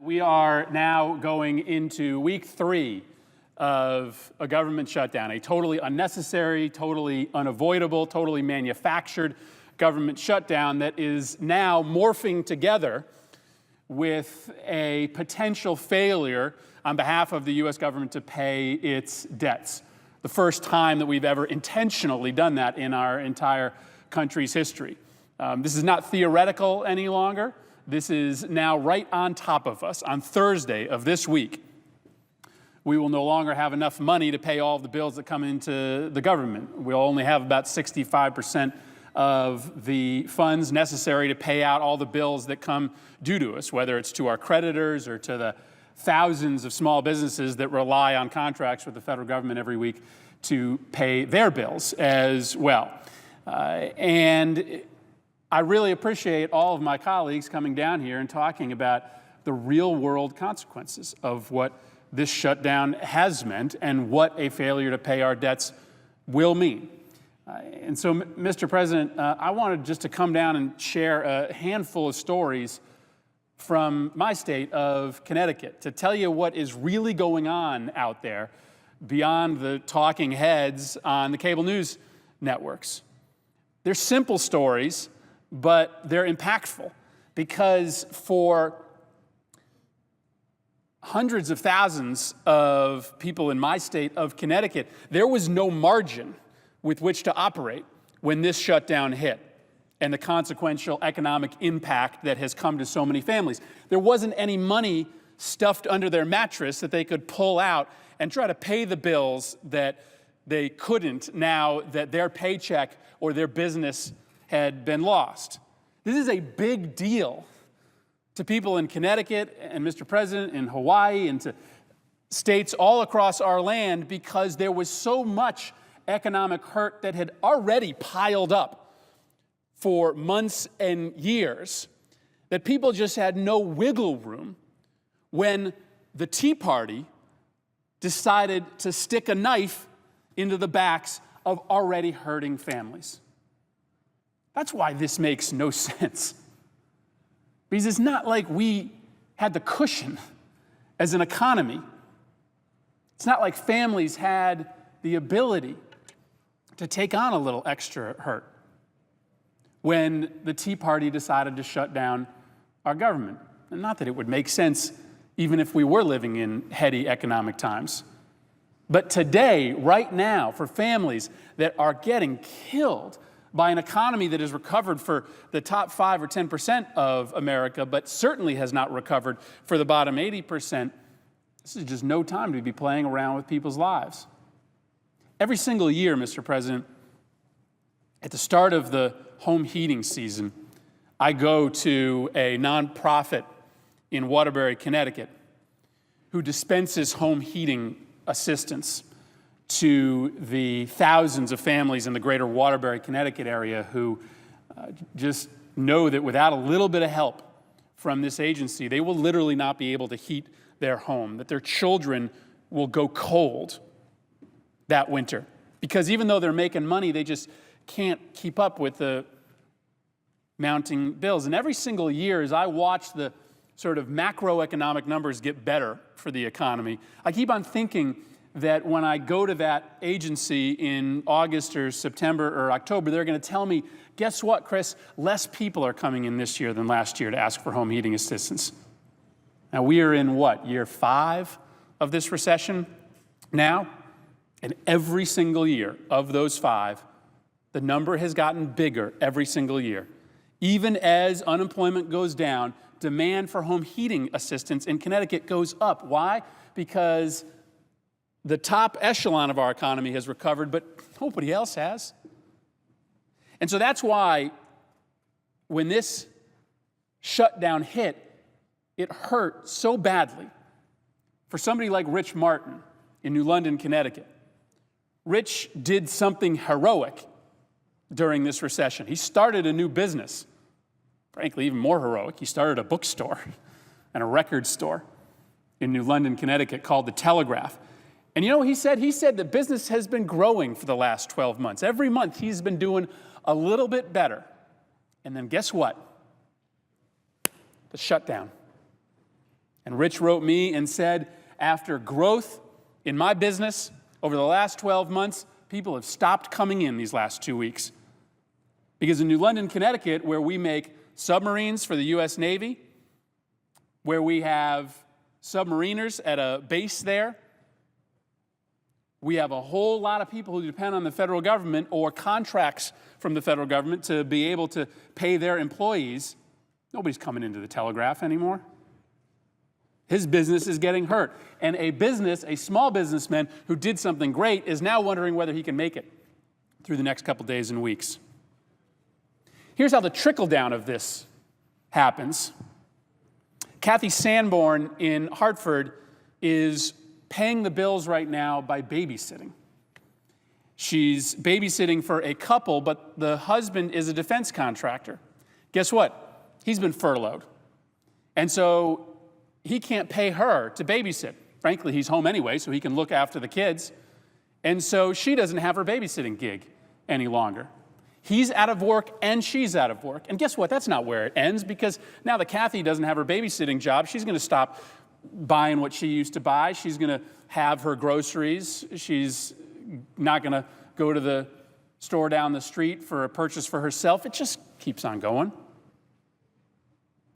We are now going into week 3 of a government shutdown, a totally unnecessary, totally unavoidable, totally manufactured government shutdown that is now morphing together with a potential failure on behalf of the U.S. government to pay its debts. The first time that we've ever intentionally done that in our entire country's history. This is not theoretical any longer. This is now right on top of us. On Thursday of this week, we will no longer have enough money to pay all of the bills that come into the government. We'll only have about 65% of the funds necessary to pay out all the bills that come due to us, whether it's to our creditors or to the thousands of small businesses that rely on contracts with the federal government every week to pay their bills as well. And I really appreciate all of my colleagues coming down here and talking about the real-world consequences of what this shutdown has meant and what a failure to pay our debts will mean. And so, Mr. President, I wanted just to come down and share a handful of stories from my state of Connecticut to tell you what is really going on out there beyond the talking heads on the cable news networks. They're simple stories, but they're impactful because for hundreds of thousands of people in my state of Connecticut, there was no margin with which to operate when this shutdown hit and the consequential economic impact that has come to so many families. There wasn't any money stuffed under their mattress that they could pull out and try to pay the bills that they couldn't now that their paycheck or their business had been lost. This is a big deal to people in Connecticut and, Mr. President, in Hawaii and to states all across our land because there was so much economic hurt that had already piled up for months and years that people just had no wiggle room when the Tea Party decided to stick a knife into the backs of already hurting families. That's why this makes no sense. Because it's not like we had the cushion as an economy. It's not like families had the ability to take on a little extra hurt when the Tea Party decided to shut down our government. And not that it would make sense even if we were living in heady economic times. But today, right now, for families that are getting killed by an economy that has recovered for the top 5 or 10% of America, but certainly has not recovered for the bottom 80%, this is just no time to be playing around with people's lives. Every single year, Mr. President, at the start of the home heating season, I go to a nonprofit in Waterbury, Connecticut, who dispenses home heating assistance to the thousands of families in the greater Waterbury, Connecticut area who just know that without a little bit of help from this agency, they will literally not be able to heat their home, that their children will go cold that winter. Because even though they're making money, they just can't keep up with the mounting bills. And every single year, as I watch the sort of macroeconomic numbers get better for the economy, I keep on thinking that when I go to that agency in August or September or October, they're going to tell me, guess what, Chris? Less people are coming in this year than last year to ask for home heating assistance. Now, we are in what, year 5 of this recession now? And every single year of those 5, the number has gotten bigger every single year. Even as unemployment goes down, demand for home heating assistance in Connecticut goes up. Why? Because the top echelon of our economy has recovered, but nobody else has. And so that's why when this shutdown hit, it hurt so badly for somebody like Rich Martin in New London, Connecticut. Rich did something heroic during this recession. He started a new business. Frankly, even more heroic, he started a bookstore and a record store in New London, Connecticut called The Telegraph. And you know what he said? He said that business has been growing for the last 12 months. Every month he's been doing a little bit better. And then guess what? The shutdown. And Rich wrote me and said, after growth in my business over the last 12 months, people have stopped coming in these last 2 weeks. Because in New London, Connecticut, where we make submarines for the U.S. Navy, where we have submariners at a base there, we have a whole lot of people who depend on the federal government or contracts from the federal government to be able to pay their employees. Nobody's coming into the Telegraph anymore. His business is getting hurt. And a small businessman who did something great is now wondering whether he can make it through the next couple days and weeks. Here's how the trickle-down of this happens. Kathy Sanborn in Hartford is paying the bills right now by babysitting. She's babysitting for a couple, but the husband is a defense contractor. Guess what? He's been furloughed. And so he can't pay her to babysit. Frankly, he's home anyway, so he can look after the kids. And so she doesn't have her babysitting gig any longer. He's out of work and she's out of work. And guess what? That's not where it ends, because now that Kathy doesn't have her babysitting job, she's going to stop buying what she used to buy. She's going to have her groceries. She's not going to go to the store down the street for a purchase for herself. It just keeps on going.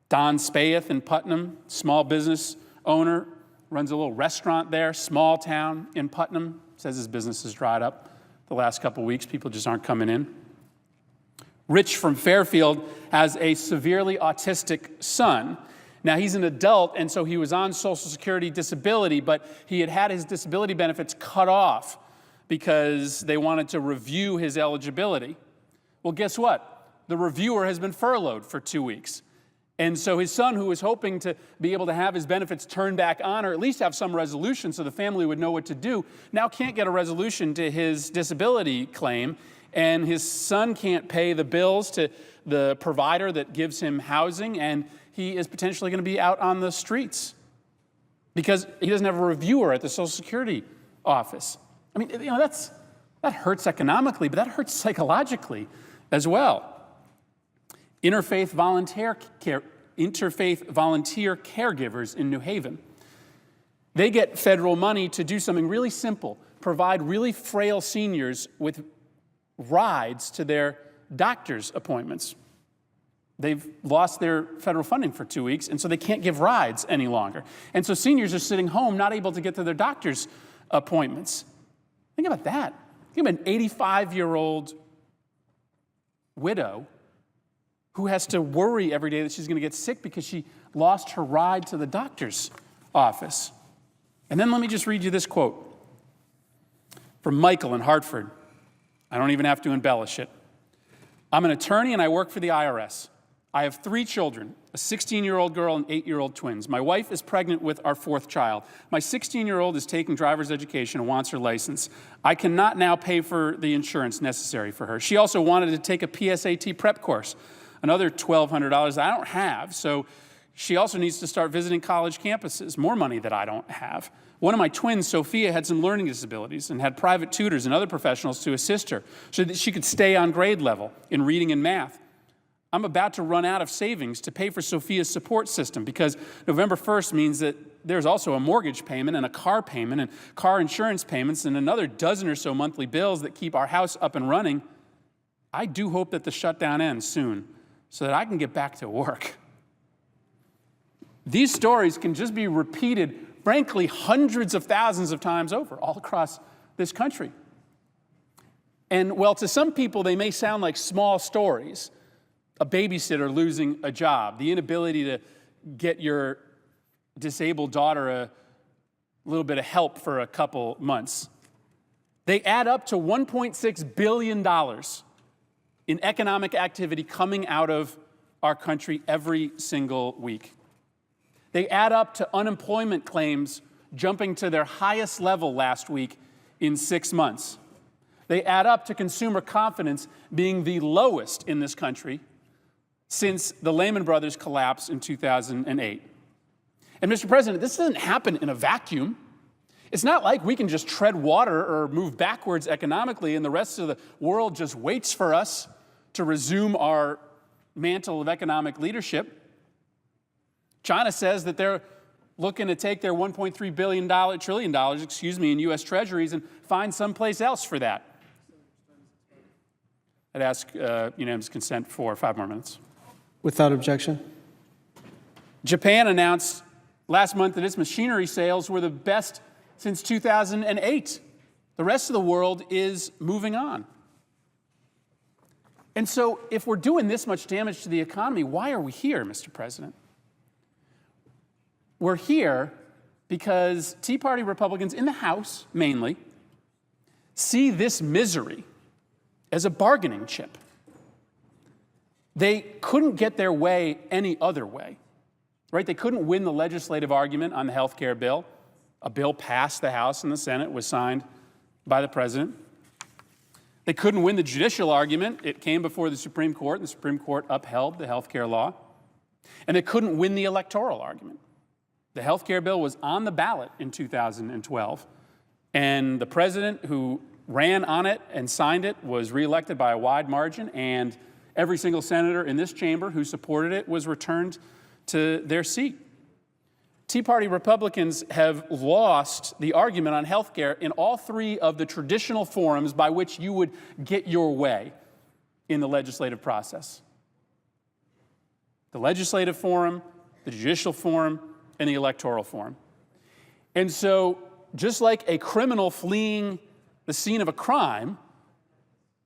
Don Spaeth in Putnam, small business owner, runs a little restaurant there, small town in Putnam, says his business has dried up the last couple weeks. People just aren't coming in. Rich from Fairfield has a severely autistic son. Now, he's an adult, and so he was on Social Security disability, but he had his disability benefits cut off because they wanted to review his eligibility. Well, guess what? The reviewer has been furloughed for 2 weeks. And so his son, who was hoping to be able to have his benefits turned back on, or at least have some resolution so the family would know what to do, now can't get a resolution to his disability claim. And his son can't pay the bills to the provider that gives him housing, and he is potentially going to be out on the streets because he doesn't have a reviewer at the Social Security office. I mean, that hurts economically, but that hurts psychologically as well. Interfaith volunteer caregivers in New Haven, they get federal money to do something really simple, provide really frail seniors with rides to their doctor's appointments. They've lost their federal funding for 2 weeks, and so they can't give rides any longer. And so seniors are sitting home, not able to get to their doctor's appointments. Think about that. Think about an 85-year-old widow who has to worry every day that she's going to get sick because she lost her ride to the doctor's office. And then let me just read you this quote from Michael in Hartford. I don't even have to embellish it. I'm an attorney and I work for the IRS. I have 3 children, a 16-year-old girl and 8-year-old twins. My wife is pregnant with our 4th child. My 16-year-old is taking driver's education and wants her license. I cannot now pay for the insurance necessary for her. She also wanted to take a PSAT prep course, another $1,200 I don't have. So she also needs to start visiting college campuses, more money that I don't have. One of my twins, Sophia, had some learning disabilities and had private tutors and other professionals to assist her so that she could stay on grade level in reading and math. I'm about to run out of savings to pay for Sophia's support system because November 1st means that there's also a mortgage payment and a car payment and car insurance payments and another dozen or so monthly bills that keep our house up and running. I do hope that the shutdown ends soon so that I can get back to work. These stories can just be repeated, frankly, hundreds of thousands of times over all across this country. And while to some people they may sound like small stories, a babysitter losing a job, the inability to get your disabled daughter a little bit of help for a couple months, they add up to $1.6 billion in economic activity coming out of our country every single week. They add up to unemployment claims jumping to their highest level last week in 6 months. They add up to consumer confidence being the lowest in this country since the Lehman Brothers collapse in 2008. And Mr. President, this doesn't happen in a vacuum. It's not like we can just tread water or move backwards economically and the rest of the world just waits for us to resume our mantle of economic leadership. China says that they're looking to take their $1.3 trillion, in U.S. Treasuries and find someplace else for that. I'd ask unanimous consent for 5 more minutes. Without objection. Japan announced last month that its machinery sales were the best since 2008. The rest of the world is moving on. And so if we're doing this much damage to the economy, why are we here, Mr. President? We're here because Tea Party Republicans in the House, mainly, see this misery as a bargaining chip. They couldn't get their way any other way, right? They couldn't win the legislative argument on the health care bill. A bill passed the House and the Senate, was signed by the president. They couldn't win the judicial argument. It came before the Supreme Court, and the Supreme Court upheld the health care law. And they couldn't win the electoral argument. The health care bill was on the ballot in 2012, and the president who ran on it and signed it was reelected by a wide margin, and every single senator in this chamber who supported it was returned to their seat. Tea Party Republicans have lost the argument on health care in all 3 of the traditional forums by which you would get your way in the legislative process. The legislative forum, the judicial forum, and the electoral forum. And so, just like a criminal fleeing the scene of a crime,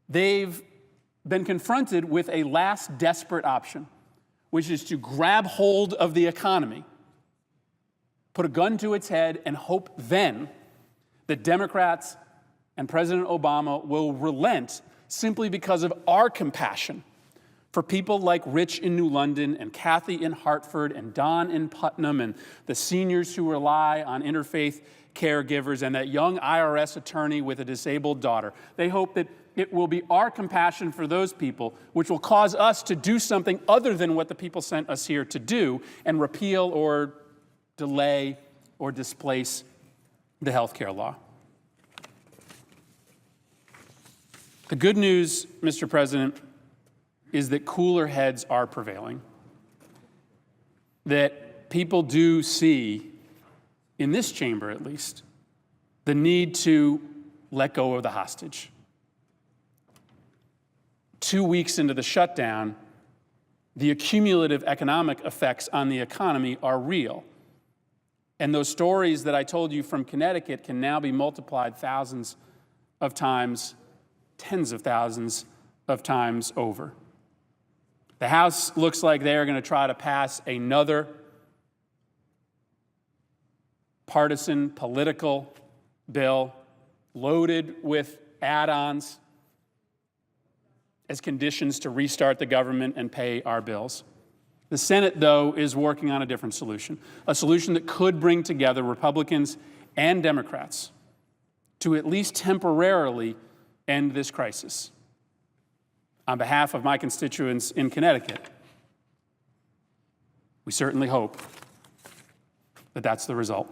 they've been confronted with a last desperate option, which is to grab hold of the economy, put a gun to its head, and hope then that Democrats and President Obama will relent simply because of our compassion for people like Rich in New London and Kathy in Hartford and Don in Putnam and the seniors who rely on interfaith caregivers and that young IRS attorney with a disabled daughter. They hope that it will be our compassion for those people which will cause us to do something other than what the people sent us here to do and repeal or delay or displace the health care law. The good news, Mr. President, is that cooler heads are prevailing, that people do see, in this chamber at least, the need to let go of the hostage. 2 weeks into the shutdown, the accumulative economic effects on the economy are real. And those stories that I told you from Connecticut can now be multiplied thousands of times, tens of thousands of times over. The House looks like they're going to try to pass another partisan political bill loaded with add-ons as conditions to restart the government and pay our bills. The Senate, though, is working on a different solution, a solution that could bring together Republicans and Democrats to at least temporarily end this crisis. On behalf of my constituents in Connecticut, we certainly hope that that's the result.